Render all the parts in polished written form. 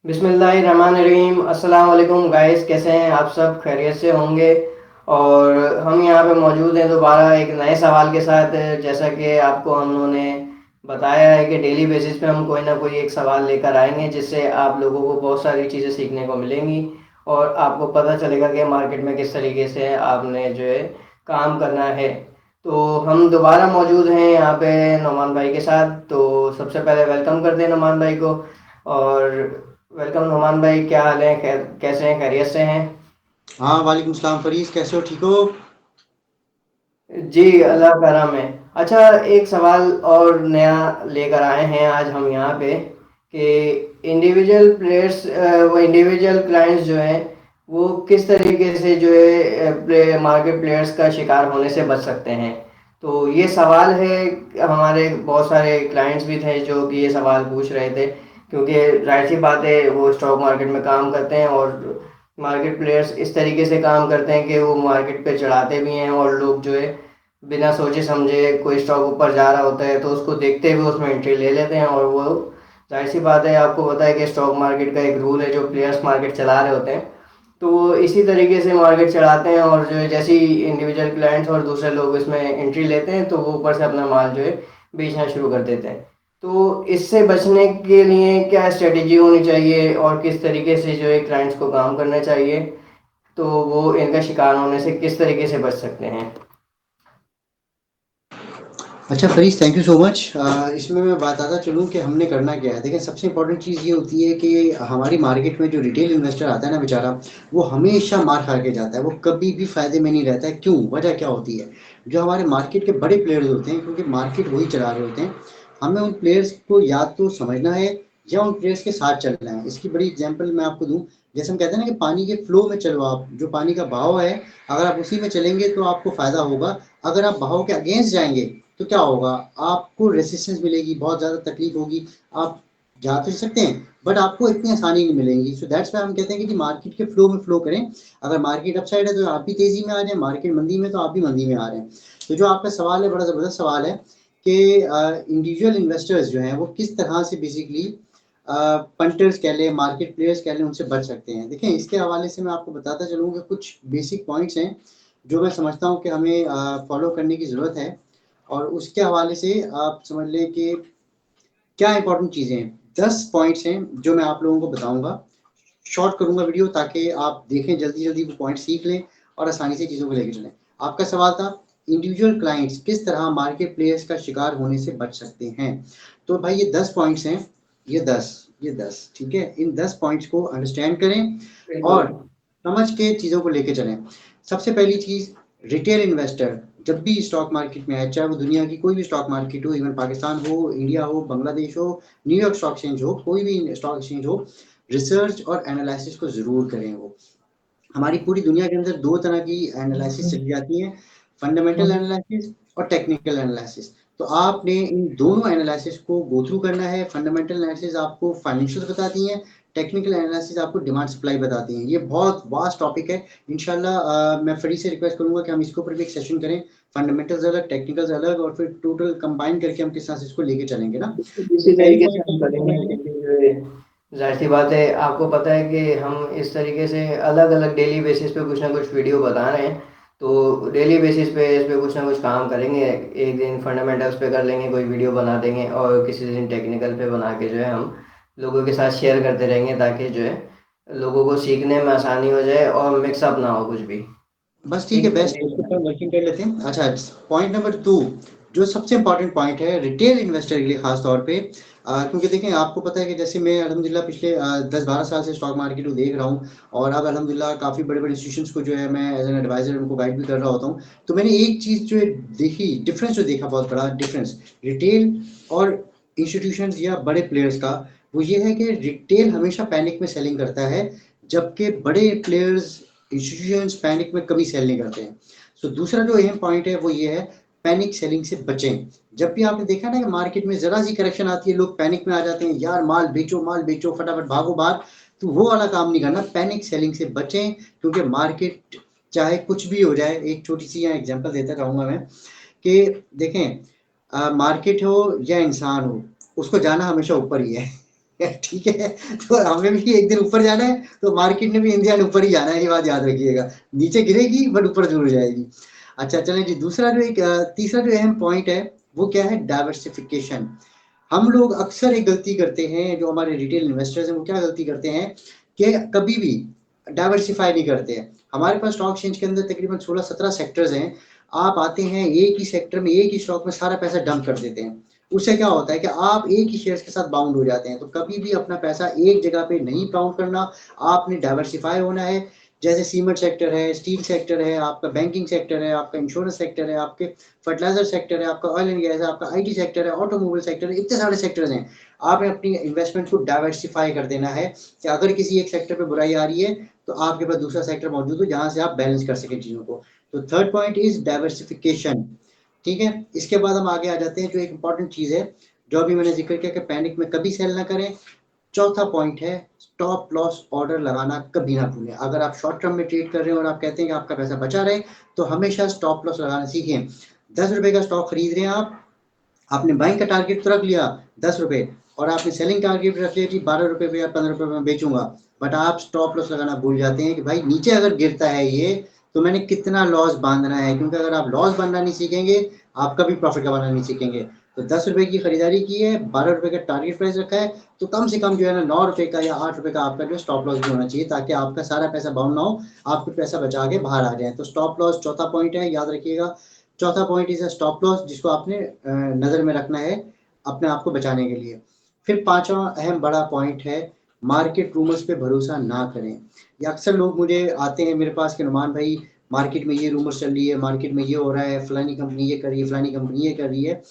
बिस्मिल्लाहिर्रहमानिर्रहीम। अस्सलाम वालेकुम गाइस, कैसे हैं आप? सब खैरियत से होंगे। और हम यहाँ पे मौजूद हैं दोबारा एक नए सवाल के साथ। जैसा कि आपको हम लोगों ने बताया है कि डेली बेसिस पे हम कोई ना कोई एक सवाल लेकर आएंगे जिससे आप लोगों को बहुत सारी चीज़ें सीखने को मिलेंगी और आपको पता चलेगा कि मार्केट में किस तरीके से आपने जो है काम करना है। तो हम दोबारा मौजूद हैं यहाँ पे नौमान भाई के साथ। तो सबसे पहले वेलकम करते हैं नौमान भाई को। और वेलकम नोमान भाई, क्या हाल है? कैसे हैं? खैरियत से हैं? हाँ, वालेकुम सलाम फरीज, कैसे हो? ठीक हो? जी, अल्लाह का करम है। अच्छा, एक सवाल और नया लेकर आए हैं आज हम यहाँ पे कि इंडिविजुअल प्लेयर्स वो इंडिविजुअल क्लाइंट्स जो हैं वो किस तरीके से जो है मार्केट प्लेयर्स का शिकार होने से बच सकते हैं। तो ये सवाल है। हमारे बहुत सारे क्लाइंट्स भी थे जो कि ये सवाल पूछ रहे थे, क्योंकि जाहिर सी बात है वो स्टॉक मार्केट में काम करते हैं और मार्केट प्लेयर्स इस तरीके से काम करते हैं कि वो मार्केट पे चढ़ाते भी हैं और लोग जो है बिना सोचे समझे कोई स्टॉक ऊपर जा रहा होता है तो उसको देखते हुए उसमें एंट्री ले लेते हैं। और वो जाहिर सी बात है, आपको पता है कि स्टॉक मार्केट का एक रूल है, जो प्लेयर्स मार्केट चला रहे होते हैं तो वो इसी तरीके से मार्केट चलाते हैं। और जो है जैसे ही इंडिविजुअल क्लाइंट्स और दूसरे लोग इसमें एंट्री लेते हैं तो वो ऊपर से अपना माल जो है बेचना शुरू कर देते हैं। तो इससे बचने के लिए क्या स्ट्रेटेजी होनी चाहिए और किस तरीके से जो है क्लाइंट्स को काम करना चाहिए, तो वो इनका शिकार होने से किस तरीके से बच सकते हैं? अच्छा फरीज, थैंक यू सो मच। इसमें मैं बताता चलूँ कि हमने करना क्या है। देखिए, सबसे इंपॉर्टेंट चीज़ ये होती है कि हमारी मार्केट में जो रिटेल इन्वेस्टर आता है ना बेचारा, वो हमेशा मार खा के जाता है। वो कभी भी फायदे में नहीं रहता है। क्यों? वजह क्या होती है? जो हमारे मार्केट के बड़े प्लेयर्स होते हैं, क्योंकि मार्केट वही चला रहे होते हैं, हमें उन प्लेयर्स को या तो समझना है या उन प्लेयर्स के साथ चलना है। इसकी बड़ी एग्जाम्पल मैं आपको दूँ। जैसे हम कहते हैं ना कि पानी के फ्लो में चलो आप, जो पानी का बहाव है, अगर आप उसी में चलेंगे तो आपको फायदा होगा। अगर आप बहाव के अगेंस्ट जाएंगे तो क्या होगा? आपको रेसिस्टेंस मिलेगी, बहुत ज़्यादा तकलीफ होगी। आप जा तो सकते हैं, बट आपको इतनी आसानी नहीं मिलेंगी। सो दैट्स वाई हम कहते हैं कि मार्केट के फ्लो में फ्लो करें। अगर मार्केट अपसाइड है तो आप भी तेजी में आ जाए, मार्केट मंदी में तो आप भी मंदी में आ रहे हैं। तो जो आपका सवाल है, बड़ा ज़बरदस्त सवाल है कि इंडिविजुअल इन्वेस्टर्स जो हैं वो किस तरह से बेसिकली पंटर्स कह लें, मार्केट प्लेयर्स कह लें, उनसे बच सकते हैं। देखें, इसके हवाले से मैं आपको बताता चलूँ कि कुछ बेसिक पॉइंट्स हैं जो मैं समझता हूँ कि हमें फॉलो करने की ज़रूरत है। और उसके हवाले से आप समझ लें कि क्या इंपॉर्टेंट चीज़ें हैं। 10 पॉइंट्स हैं जो मैं आप लोगों को बताऊंगा। शॉर्ट करूंगा वीडियो ताकि आप देखें, जल्दी जल्दी वो पॉइंट सीख लें और आसानी से चीज़ों को लेकर चलें। आपका सवाल था इंडिविजुअल क्लाइंट्स किस तरह मार्केट प्लेयर्स का शिकार होने से बच सकते हैं। तो भाई ये 10 पॉइंट्स हैं। ये दस ठीक है। इन 10 पॉइंट्स को अंडरस्टैंड करें बिल्कुल। और समझ के चीज़ों को लेके चलें। सबसे पहली चीज़, रिटेल इन्वेस्टर जब भी स्टॉक मार्केट में आए, चाहे वो दुनिया की कोई भी स्टॉक मार्केट हो, इवन पाकिस्तान हो, इंडिया हो, बांग्लादेश हो, न्यूयॉर्क स्टॉक एक्सचेंज हो, कोई भी स्टॉक एक्सचेंज हो, रिसर्च और एनालिसिस को ज़रूर करें। वो हमारी पूरी दुनिया के अंदर दो तरह की एनालिसिस चली जाती है, फंडामेंटल एनालिसिस और टेक्निकल एनालिसिस। तो आपने इन दोनों एनालिसिस को गो थ्रू करना है। फंडामेंटल एनालिसिस आपको फाइनेंशियल बताती हैं, टेक्निकल एनालिसिस आपको डिमांड सप्लाई बताती हैं। ये बहुत वास्ट टॉपिक है। इंशाल्लाह मैं फरी से रिक्वेस्ट करूंगा कि हम इसके ऊपर भी एक सेशन करें। फंडामेंटल्स अलग, टेक्निकल्स अलग, और फिर टोटल कंबाइन करके हम किस तरह से इसको लेके चलेंगे ना। तो इसी पहली तरीके से पॉइंट हम हम करेंगे, समझ लें। क्योंकि जो है जाहिर सी बात है, आपको पता है कि हम इस तरीके से अलग अलग डेली बेसिस पे कुछ ना कुछ वीडियो बता रहे हैं। तो डेली बेसिस पे इस पे कुछ ना कुछ काम करेंगे। एक दिन फंडामेंटल्स पे कर लेंगे, कोई वीडियो बना देंगे, और किसी दिन टेक्निकल पे बना के जो है हम लोगों के साथ शेयर करते रहेंगे, ताकि जो है लोगों को सीखने में आसानी हो जाए और मिक्सअप ना हो कुछ भी। बस ठीक ठीक है, है, बेस्ट कंटिन्यू उसके ऊपर करें। वर्किंग कर लेते हैं। अच्छा, पॉइंट नंबर 2, जो सबसे इंपॉर्टेंट पॉइंट है रिटेल इन्वेस्टर के लिए खास तौर पे, क्योंकि देखें, आपको पता है कि जैसे मैं अल्हम्दुलिल्लाह पिछले 10-12 साल से स्टॉक मार्केट को देख रहा हूँ, और अब अल्हम्दुलिल्लाह काफ़ी बड़े बड़े इंस्टीट्यूशंस को जो है मैं एज एन एडवाइजर उनको गाइड भी कर रहा होता हूँ। तो मैंने एक चीज़ जो है देखी, डिफरेंस जो देखा, बहुत बड़ा डिफरेंस रिटेल और इंस्टीट्यूशंस या बड़े प्लेयर्स का, वो ये है कि रिटेल हमेशा पैनिक में सेलिंग करता है, जबकि बड़े प्लेयर्स, इंस्टीट्यूशंस पैनिक में कभी सेल नहीं करते हैं। सो दूसरा जो अहम पॉइंट है वो ये है, पैनिक सेलिंग से बचें। जब भी आपने देखा ना कि मार्केट में जरा सी करेक्शन आती है, लोग पैनिक में आ जाते हैं, यार माल बेचो फटाफट भागो बाहर। तो वो वाला काम नहीं करना, पैनिक सेलिंग से बचें। क्योंकि मार्केट चाहे कुछ भी हो जाए, एक छोटी सी यहाँ एग्जांपल देता रहूंगा मैं कि देखें, मार्केट हो या इंसान हो, उसको जाना हमेशा ऊपर ही है। ठीक है, तो हमें भी एक दिन ऊपर जाना है, तो मार्केट ने भी इन द एंड ऊपर ही जाना है, ये बात याद रखिएगा। नीचे गिरेगी बट ऊपर जरूर जाएगी। अच्छा चलें जी, दूसरा जो एक तीसरा जो अहम पॉइंट है वो क्या है, डाइवर्सिफिकेशन। हम लोग अक्सर एक गलती करते हैं, जो हमारे रिटेल इन्वेस्टर्स हैं वो क्या गलती करते हैं कि कभी भी डाइवर्सिफाई नहीं करते हैं। हमारे पास स्टॉक एक्सचेंज के अंदर तकरीबन 16-17 सेक्टर्स हैं। आप आते हैं एक ही सेक्टर में, एक ही स्टॉक में सारा पैसा डंप कर देते हैं। उससे क्या होता है कि आप एक ही शेयर्स के साथ बाउंड हो जाते हैं। तो कभी भी अपना पैसा एक जगह पे नहीं बाउंड करना, आपने डाइवर्सिफाई होना है। जैसे सीमेंट सेक्टर है, स्टील सेक्टर है, आपका बैंकिंग सेक्टर है, आपका इंश्योरेंस सेक्टर है, आपके फर्टिलाइजर सेक्टर है, आपका ऑयल एंड गैस है, आपका आईटी सेक्टर है, ऑटोमोबाइल सेक्टर है, इतने सारे सेक्टर्स हैं। आपने अपनी इन्वेस्टमेंट को डाइवर्सिफाई कर देना है कि अगर किसी एक सेक्टर पे बुराई आ रही है तो आपके पास दूसरा सेक्टर मौजूद हो जहां से आप बैलेंस कर सकें चीजों को। तो थर्ड पॉइंट इज डाइवर्सिफिकेशन। ठीक है, इसके बाद हम आगे आ जाते हैं जो एक इंपॉर्टेंट चीज है, जो अभी मैंने जिक्र किया कि पैनिक में कभी सेल ना करें। चौथा पॉइंट है स्टॉप लॉस ऑर्डर लगाना कभी ना भूलें। अगर आप शॉर्ट टर्म में ट्रेड कर रहे हैं और आप कहते हैं कि आपका पैसा बचा रहे, तो हमेशा स्टॉप लॉस लगाना सीखें। 10 रुपए का स्टॉक खरीद रहे हैं आप, आपने बाइंग का टारगेट तो रख लिया 10 रुपए, और आपने सेलिंग टारगेट रख लिया कि 12 रुपए पे या 15 रुपए में बेचूंगा, बट आप स्टॉप लॉस लगाना भूल जाते हैं कि भाई नीचे अगर गिरता है ये तो मैंने कितना लॉस बांधना है, क्योंकि अगर आप लॉस बांधना नहीं सीखेंगे आप कभी प्रॉफिट कमाना नहीं सीखेंगे। तो 10 रुपए की खरीदारी की है, 12 रुपए का टारगेट प्राइस रखा है, तो कम से कम जो है ना 9 रुपए का या 8 रुपए का आपका जो स्टॉप लॉस भी होना चाहिए, ताकि आपका सारा पैसा बाउंड ना हो, आप कुछ पैसा बचा के बाहर आ जाए। तो स्टॉप लॉस चौथा पॉइंट है, याद रखिएगा। चौथा पॉइंट इज स्टॉप लॉस, जिसको आपने नजर में रखना है अपने आप को बचाने के लिए। फिर पांचवा अहम बड़ा पॉइंट है, मार्केट रूमर्स पे भरोसा ना करें। ये अक्सर लोग मुझे आते हैं मेरे पास कि नुमान भाई मार्केट में ये रूमर्स चल रही है, मार्केट में ये हो रहा है, फलानी कंपनी ये कर रही है, फलानी कंपनी ये कर रही है।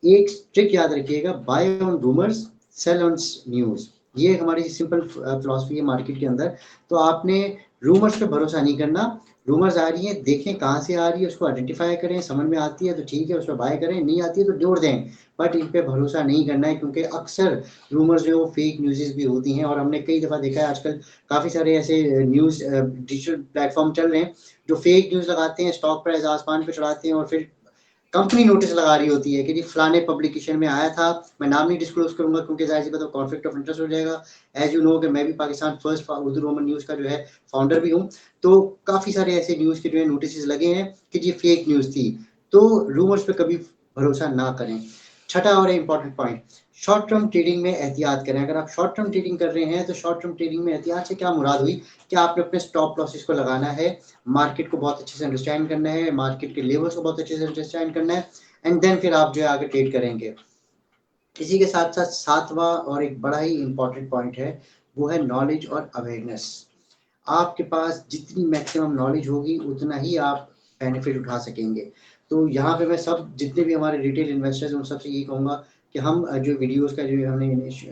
एक ट्रिक याद रखिएगा, buy on rumours, sell on news. ये हमारी सिंपल फिलॉसफी है मार्केट के अंदर। तो आपने रूमर्स पे भरोसा नहीं करना। रूमर्स आ रही है, देखें कहाँ से आ रही है, उसको आइडेंटिफाई करें, समझ में आती है तो ठीक है उस पर बाय करें, नहीं आती है तो जोड़ दें। बट इन पे भरोसा नहीं करना है, क्योंकि अक्सर रूमर्स जो फेक न्यूज़ भी होती हैं, और हमने कई दफ़ा देखा है आजकल काफ़ी सारे ऐसे न्यूज़ डिजिटल प्लेटफॉर्म चल रहे हैं जो फेक न्यूज़ लगाते हैं, स्टॉक प्राइस आसमान पे चढ़ाते हैं, और फिर कंपनी नोटिस लगा रही होती है कि जी फलाने पब्लिकेशन में आया था। मैं नाम नहीं डिस्क्लोज करूंगा क्योंकि जाहिर सी बात है कॉन्फ्लिक्ट ऑफ इंटरेस्ट हो जाएगा। एज यू नो कि मैं भी Pakistan first Urdu Roman news का जो है फाउंडर भी हूँ। तो काफ़ी सारे ऐसे न्यूज़ के जो है नोटिस लगे हैं कि जी फेक न्यूज़ थी। तो रूमर्स पे कभी भरोसा ना करें। छठा और important point, short term trading में एहतियात करें। अगर आप शॉर्ट टर्म ट्रेडिंग कर रहे हैं तो शॉर्ट टर्म ट्रेडिंग में एहतियात से क्या मुराद हुई कि आपने अपने स्टॉप लॉसेस को लगाना है, मार्केट को बहुत अच्छे से अंडरस्टैंड करना है, मार्केट के लेवल्स को बहुत अच्छे से अंडरस्टैंड करना है, एंड देन फिर आप जो है आगे ट्रेड करेंगे। इसी के साथ साथ सातवां और एक बड़ा ही इंपॉर्टेंट पॉइंट है, वो है नॉलेज और अवेयरनेस। आपके पास जितनी मैक्सिमम नॉलेज होगी उतना ही आप बेनिफिट उठा सकेंगे। तो यहाँ पे मैं सब जितने भी हमारे रिटेल इन्वेस्टर्स हैं उन सबसे यही कहूँगा कि हम जो वीडियोस का जो हमने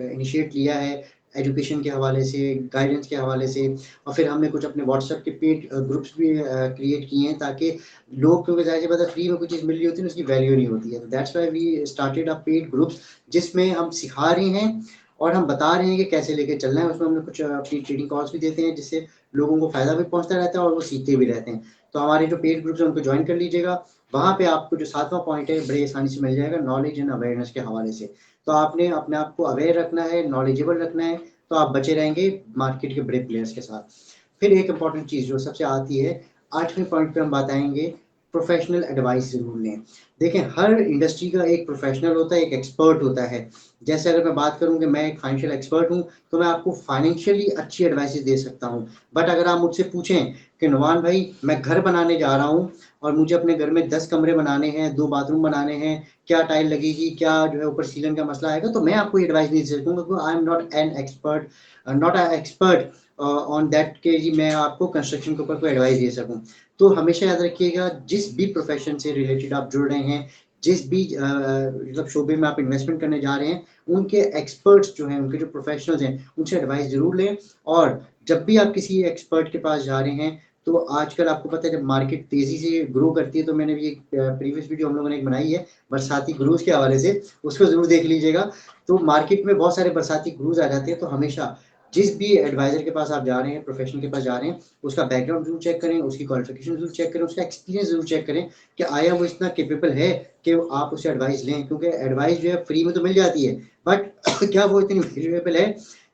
इनिशिएट लिया है एजुकेशन के हवाले से, गाइडेंस के हवाले से, और फिर हमने कुछ अपने व्हाट्सएप के पेड ग्रुप्स भी क्रिएट किए हैं, ताकि लोग, क्योंकि ज़ाहिर सी बात है फ्री में कोई चीज़ मिल रही होती है ना उसकी वैल्यू नहीं होती है। तो that's why we started a paid groups, जिसमें हम सिखा रहे हैं और हम बता रहे हैं कि कैसे लेके चलना है। उसमें हमने कुछ अपनी ट्रेडिंग कॉल्स भी देते हैं, जिससे लोगों को फ़ायदा भी पहुँचता रहता है और वो सीखते भी रहते हैं। तो हमारे जो पेड ग्रुप्स हैं उनको ज्वाइन कर लीजिएगा। वहाँ पे आपको जो सातवां पॉइंट है बड़े आसानी से मिल जाएगा, नॉलेज एंड अवेयरनेस के हवाले से। तो आपने अपने आप को अवेयर रखना है, नॉलेजेबल रखना है, तो आप बचे रहेंगे मार्केट के बड़े प्लेयर्स के साथ। फिर एक इंपॉर्टेंट चीज़ जो सबसे आती है, 8वें पॉइंट पे हम बताएंगे, प्रोफेशनल एडवाइस ज़रूर लें। देखें हर इंडस्ट्री का एक प्रोफेशनल होता है, एक एक्सपर्ट होता है। जैसे अगर मैं बात करूँ कि मैं एक फाइनेंशियल एक्सपर्ट हूँ, तो मैं आपको फाइनेंशियली अच्छी एडवाइस दे सकता हूँ। बट अगर आप मुझसे पूछें कि नुमान भाई मैं घर बनाने जा रहा हूँ और मुझे अपने घर में 10 कमरे बनाने हैं, 2 बाथरूम बनाने हैं, क्या टाइल लगेगी, क्या जो है ऊपर सीलिंग का मसला आएगा, तो मैं आपको एडवाइस नहीं दे सकूँगा, क्योंकि I am not an expert, not a expert on that के जी मैं आपको कंस्ट्रक्शन के ऊपर कोई एडवाइस दे सकूँ। तो हमेशा याद रखिएगा, जिस भी प्रोफेशन से रिलेटेड आप जुड़ रहे हैं, जिस भी मतलब शोबे में आप इन्वेस्टमेंट करने जा रहे हैं, उनके एक्सपर्ट्स जो हैं, उनके जो प्रोफेशनल्स हैं, उनसे एडवाइस ज़रूर लें। और जब भी आप किसी एक्सपर्ट के पास जा रहे हैं, तो आजकल आपको पता है जब मार्केट तेज़ी से ग्रो करती है, तो मैंने भी एक प्रीवियस वीडियो हम लोगों ने एक बनाई है बरसाती क्रूज़ के हवाले से, उसको ज़रूर देख लीजिएगा। तो मार्केट में बहुत सारे बरसाती क्रूज़ आ जाते हैं, तो हमेशा जिस भी एडवाइजर के पास आप जा रहे हैं, प्रोफेशनल के पास जा रहे हैं, उसका बैकग्राउंड जरूर चेक करें, उसकी क्वालिफिकेशन जरूर चेक करें, उसका एक्सपीरियंस जरूर चेक करें कि आया वो इतना केपेबल है कि आप उससे एडवाइस लें, क्योंकि एडवाइस जो है फ्री में तो मिल जाती है, बट क्या वो इतनी वैल्यूएबल है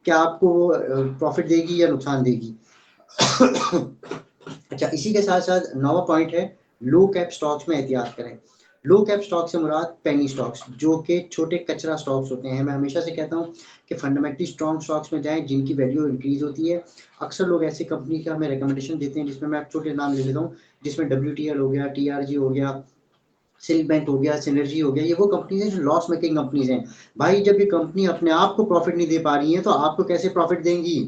कि आपको वो प्रॉफिट देगी या नुकसान देगी। अच्छा, इसी के साथ साथ 9वां पॉइंट है, लो कैप स्टॉक्स में एहतियात करें। लो कैप स्टॉक से मुराद पेनी स्टॉक्स, जो कि छोटे कचरा स्टॉक्स होते हैं। मैं हमेशा से कहता हूँ कि फंडामेंटली स्ट्रॉन्ग स्टॉक्स में जाएं जिनकी वैल्यू इंक्रीज होती है। अक्सर लोग ऐसी कंपनी का हमें रिकमेंडेशन देते हैं, जिसमें मैं छोटे नाम ले लेता हूँ, जिसमें WTL हो गया, TRG हो गया, सिल्क बैंक हो गया, सिनर्जी हो गया। ये वो कंपनीज हैं जो लॉस मेकिंग कंपनीज हैं। भाई जब ये कंपनी अपने आप को प्रॉफिट नहीं दे पा रही है तो आपको कैसे प्रॉफिट देंगी?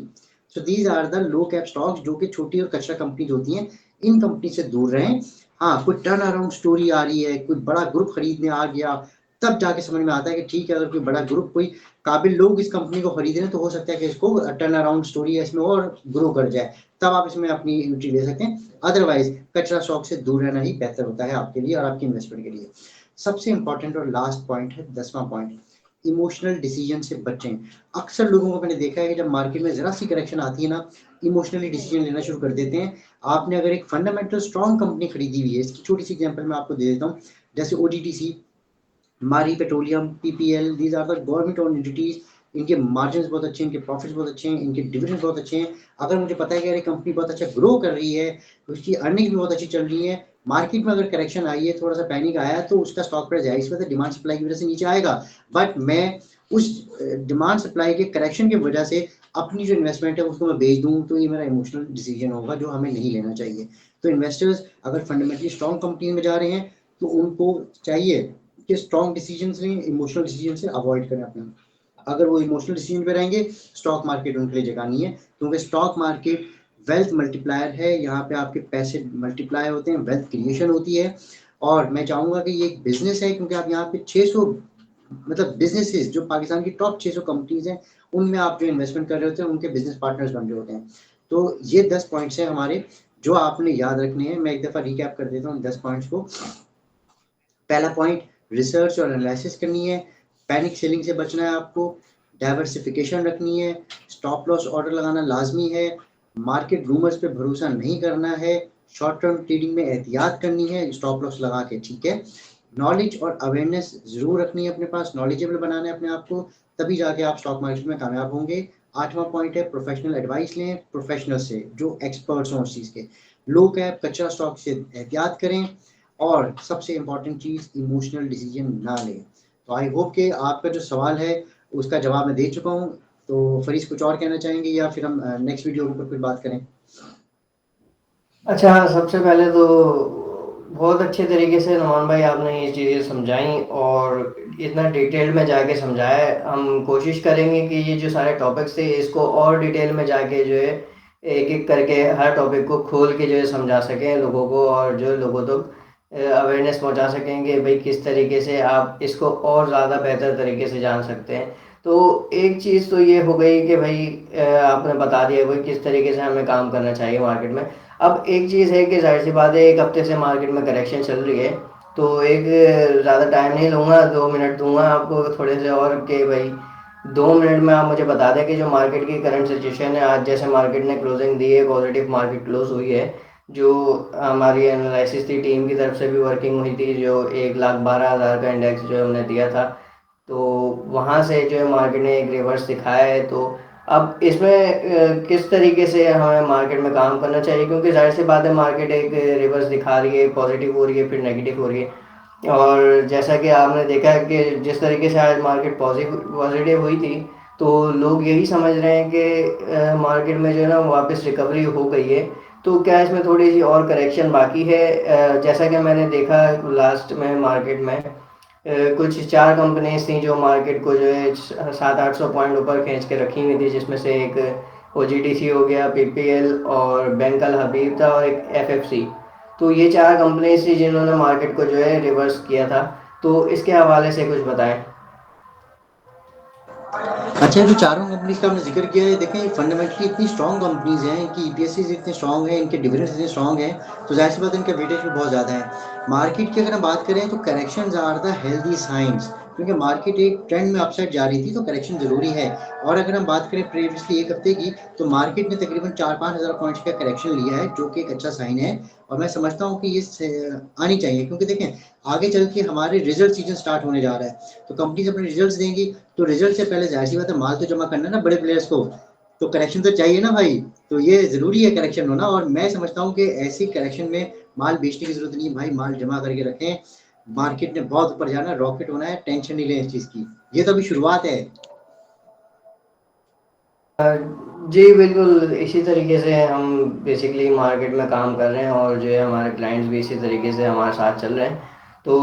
So these are the low cap stocks, जो कि छोटी और कचरा कंपनीज होती हैं। इन कंपनी से दूर रहें। हाँ, कोई टर्न अराउंड स्टोरी आ रही है, कोई बड़ा ग्रुप खरीदने आ गया, तब जाके समझ में आता है कि ठीक है, अगर कोई बड़ा ग्रुप, कोई काबिल लोग इस कंपनी को खरीद रहे हैं, तो हो सकता है कि इसको टर्न अराउंड स्टोरी है इसमें और ग्रो कर जाए, तब आप इसमें अपनी एंट्री ले सकते हैं। अदरवाइज कचरा स्टॉक से दूर रहना ही बेहतर होता है आपके लिए और आपकी इन्वेस्टमेंट के लिए। सबसे इंपॉर्टेंट और लास्ट पॉइंट है 10वां पॉइंट, इमोशनल डिसीजन से बचें। अक्सर लोगों को मैंने देखा है कि जब मार्केट में जरा सी करेक्शन आती है ना, इमोशनली डिसीजन लेना शुरू कर देते हैं। आपने अगर एक फंडामेंटल स्ट्रॉन्ग कंपनी खरीदी हुई है, इसकी छोटी सी एग्जांपल मैं आपको दे देता हूँ, जैसे OGTC, Mari petroleum, PPL, these are the government owned entities. इनके मार्जिन बहुत अच्छे हैं, इनके प्रॉफिट्स बहुत अच्छे हैं, इनके डिविडेंड बहुत अच्छे हैं। अगर मुझे पता है कि यार ये कंपनी बहुत अच्छा ग्रो कर रही है, उसकी अर्निंग भी बहुत अच्छी चल रही है, मार्केट में अगर करेक्शन आई है, थोड़ा सा पैनिक आया, तो उसका स्टॉक प्राइस है इस वजह से डिमांड सप्लाई की वजह से नीचे आएगा। बट मैं उस डिमांड सप्लाई के करेक्शन की वजह से अपनी जो इन्वेस्टमेंट है उसको मैं बेच दूं, तो ये मेरा इमोशनल डिसीजन होगा जो हमें नहीं लेना चाहिए। तो इन्वेस्टर्स अगर फंडामेंटली स्ट्रॉन्ग कंपनी में जा रहे हैं तो उनको चाहिए कि स्ट्रॉन्ग डिसीजन लें, इमोशनल डिसीजन से अवॉइड करें अपना। अगर वो इमोशनल डिसीजन पे रहेंगे, स्टॉक मार्केट उनके लिए जगह नहीं है, क्योंकि स्टॉक मार्केट वेल्थ मल्टीप्लायर है। यहाँ पे आपके पैसे मल्टीप्लाई होते हैं, वेल्थ क्रिएशन होती है। और मैं चाहूंगा कि ये एक बिजनेस है, क्योंकि आप यहाँ पे 600 मतलब बिजनेसेस जो पाकिस्तान की टॉप 600 कंपनीज हैं, उनमें आप जो इन्वेस्टमेंट कर रहे होते हैं, उनके बिजनेस पार्टनर्स बन रहे होते हैं। तो ये 10 पॉइंट्स हैं हमारे, जो आपने याद रखने हैं। मैं एक दफ़ा रिकैप कर देता हूँ 10 पॉइंट्स को। पहला पॉइंट, रिसर्च और एनालिसिस करनी है, पैनिक सेलिंग से बचना है आपको, डाइवर्सिफिकेशन रखनी है, स्टॉप लॉस ऑर्डर लगाना लाजमी है, मार्केट रूमर्स पे भरोसा नहीं करना है, शॉर्ट टर्म ट्रेडिंग में एहतियात करनी है स्टॉप लॉस लगा के, ठीक है। नॉलेज और अवेयरनेस जरूर रखनी है अपने पास, नॉलेजेबल बनाना है अपने आप को, तभी जाके आप स्टॉक मार्केट में कामयाब होंगे। 8वां पॉइंट है, प्रोफेशनल एडवाइस लें प्रोफेशनल से जो एक्सपर्ट्स हों उस चीज़ के। लो कैप कच्चा स्टॉक से एहतियात करें, और सबसे इम्पॉर्टेंट चीज़, इमोशनल डिसीजन ना लें। तो आई होप कि आपका जो सवाल है उसका जवाब मैं दे चुका हूँ। तो फरीस कुछ और कहना चाहेंगे या फिर हम नेक्स्ट वीडियो के ऊपर कुछ बात करें? अच्छा, सबसे पहले तो बहुत अच्छे तरीके से नमान भाई आपने ये चीज़ें समझाई और इतना डिटेल में जाके समझाया है। हम कोशिश करेंगे कि ये जो सारे टॉपिक्स थे इसको और डिटेल में जाके जो है एक एक करके हर टॉपिक को खोल के जो है समझा सकें लोगों को, और जो लोगों तक अवेयरनेस पहुंचा सकेंगे भाई किस तरीके से आप इसको और ज़्यादा बेहतर तरीके से जान सकते हैं। तो एक चीज़ तो ये हो गई कि भाई आपने बता दिया भाई किस तरीके से हमें काम करना चाहिए मार्केट में। अब एक चीज़ है कि जाहिर सी बात है, एक हफ्ते से मार्केट में करेक्शन चल रही है, तो एक ज़्यादा टाइम नहीं लूँगा, 2 मिनट दूंगा आपको थोड़े से, और कि भाई 2 मिनट में आप मुझे बता दें कि जो मार्केट की करंट सिचुएशन है। आज जैसे मार्केट ने क्लोजिंग दी है, पॉजिटिव मार्केट क्लोज हुई है, जो हमारी एनालिसिस थी टीम की तरफ से भी वर्किंग हुई थी, जो 1,12,000 का इंडेक्स जो हमने दिया था, तो वहाँ से जो है मार्केट ने एक रिवर्स दिखाया है। तो अब इसमें किस तरीके से हमें मार्केट में काम करना चाहिए, क्योंकि जाहिर सी बात है मार्केट एक रिवर्स दिखा रही है, पॉजिटिव हो रही है फिर नेगेटिव हो रही है। और जैसा कि आपने देखा है कि जिस तरीके से आज मार्केट पॉजिटिव हुई थी, तो लोग यही समझ रहे हैं कि मार्केट में जो है ना वापस रिकवरी हो गई है। तो क्या इसमें थोड़ी सी और करेक्शन बाकी है? जैसा कि मैंने देखा लास्ट में मार्केट में कुछ 4 कंपनीज थी जो मार्केट को जो है 700-800 पॉइंट ऊपर खींच के रखी हुई थी, जिसमें से एक OGTC हो गया, PPL और बैंक अल हबीब था, और एक FFC। तो ये 4 कंपनीज थी जिन्होंने मार्केट को जो है रिवर्स किया था। तो इसके हवाले से कुछ बताएं। अच्छा, जो चारों कंपनीज का हमने जिक्र किया है, देखें फंडामेंटली इतनी स्ट्रॉन्ग कंपनीज हैं, इनकी EPSs इतने स्ट्रॉन्ग हैं, इनके डिविडेंड्स इतने स्ट्रॉन्ग हैं, तो जाहिर सी बात है इनका वेटेज भी बहुत ज़्यादा है। मार्केट की अगर हम बात करें तो corrections are the healthy science. क्योंकि मार्केट एक ट्रेंड में अपसाइड जा रही थी, तो करेक्शन ज़रूरी है। और अगर हम बात करें प्रीवियसली 1 हफ्ते की, तो मार्केट ने तकरीबन 4-5 हज़ार पॉइंट्स का करेक्शन लिया है, जो कि एक अच्छा साइन है और मैं समझता हूँ कि ये आनी चाहिए, क्योंकि देखें आगे चल के हमारे रिजल्ट सीजन स्टार्ट होने जा रहा है, तो कंपनीज अपने रिजल्ट्स देंगी, तो रिजल्ट से पहले ज़ाहिर सी बात है माल तो जमा करना है ना बड़े प्लेयर्स को, तो करेक्शन तो चाहिए ना भाई। तो ये ज़रूरी है करेक्शन होना, और मैं समझता हूँ कि ऐसी करेक्शन में माल बेचने की ज़रूरत नहीं है भाई, माल जमा करके रखें। मार्केट ने बहुत ऊपर जाना है, रॉकेट होना है, टेंशन नहीं लें इस चीज़ की। ये तो अभी शुरुआत है। जी बिल्कुल, इसी तरीके से हम बेसिकली मार्केट में काम कर रहे हैं और जो है हमारे क्लाइंट्स भी इसी तरीके से हमारे साथ चल रहे हैं। तो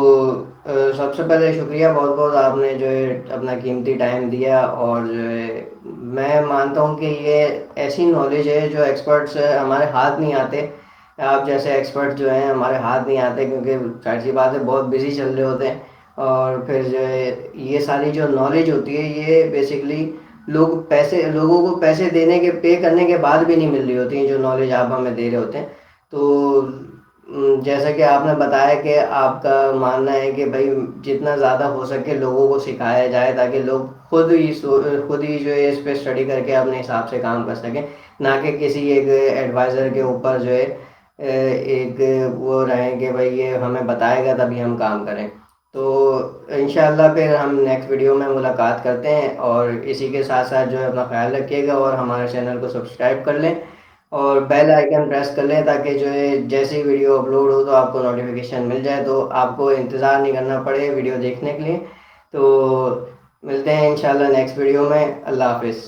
सबसे पहले शुक्रिया बहुत बहुत, आपने जो है अपना कीमती टाइम दिया, और जो है मैं मानता हूँ कि ये ऐसी नॉलेज है जो एक्सपर्ट्स हमारे हाथ नहीं आते। आप जैसे एक्सपर्ट जो हैं हमारे हाथ नहीं आते, क्योंकि जाहिर सी बात है बहुत बिजी चल रहे होते हैं। और फिर जो है ये सारी जो नॉलेज होती है ये बेसिकली लोगों को पैसे देने के पे करने के बाद भी नहीं मिल रही होती है, जो नॉलेज आप हमें दे रहे होते हैं। तो जैसा कि आपने बताया कि आपका मानना है कि भाई जितना ज़्यादा हो सके लोगों को सिखाया जाए, ताकि लोग खुद ही जो है इस पे स्टडी करके अपने हिसाब से काम कर सकें, ना कि किसी एक एडवाइज़र के ऊपर जो है एक वो रहें कि भाई ये हमें बताएगा तभी हम काम करें। तो इंशाल्लाह फिर हम नेक्स्ट वीडियो में मुलाकात करते हैं, और इसी के साथ साथ जो है अपना ख्याल रखिएगा और हमारे चैनल को सब्सक्राइब कर लें और बेल आइकन प्रेस कर लें, ताकि जो है जैसे ही वीडियो अपलोड हो तो आपको नोटिफिकेशन मिल जाए, तो आपको इंतज़ार नहीं करना पड़े वीडियो देखने के लिए। तो मिलते हैं इंशाल्लाह नेक्स्ट वीडियो में। अल्लाह हाफिज़।